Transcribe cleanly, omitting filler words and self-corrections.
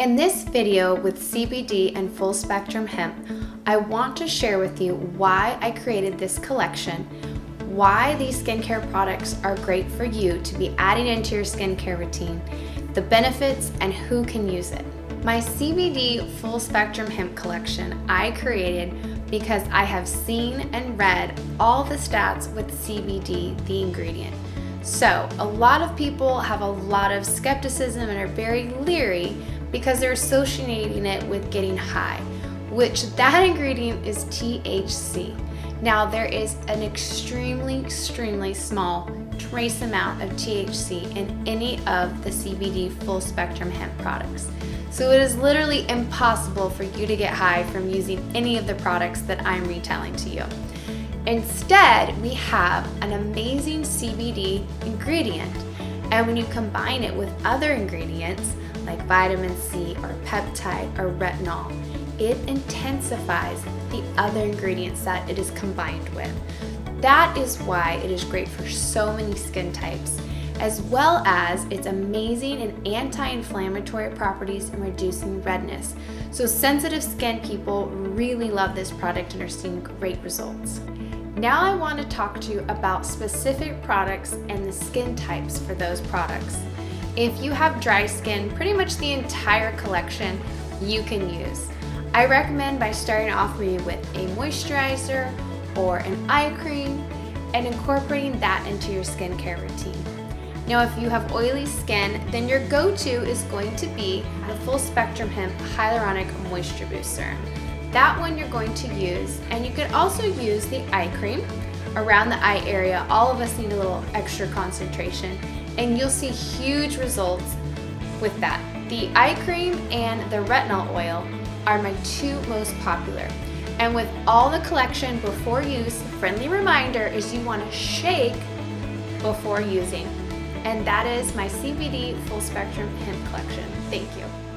In this video with CBD and full spectrum hemp, I want to share with you why I created this collection, why these skincare products are great for you to be adding into your skincare routine, the benefits, and who can use it. My CBD full spectrum hemp collection I created because I have seen and read all the stats with CBD, the ingredient. So a lot of people have a lot of skepticism and are very leery because they're associating it with getting high, which that ingredient is THC. Now there is an extremely small trace amount of THC in any of the CBD full spectrum hemp products. So it is literally impossible for you to get high from using any of the products that I'm retailing to you. Instead, we have an amazing CBD ingredient, and when you combine it with other ingredients like vitamin C or peptide or retinol, it intensifies the other ingredients that it is combined with. That is why it is great for so many skin types, as well as its amazing and anti-inflammatory properties in reducing redness. So sensitive skin people really love this product and are seeing great results. Now I want to talk to you about specific products and the skin types for those products. If you have dry skin, pretty much the entire collection you can use. I recommend by starting off maybe with a moisturizer or an eye cream and incorporating that into your skincare routine. Now if you have oily skin, then your go-to is going to be the Full Spectrum Hemp Hyaluronic Moisture Booster. That one you're going to use, and you could also use the eye cream around the eye area. All of us need a little extra concentration, and you'll see huge results with that. The eye cream and the retinol oil are my two most popular. And with all the collection before use, the friendly reminder is you want to shake before using. And that is my CBD Full Spectrum Hemp collection. Thank you.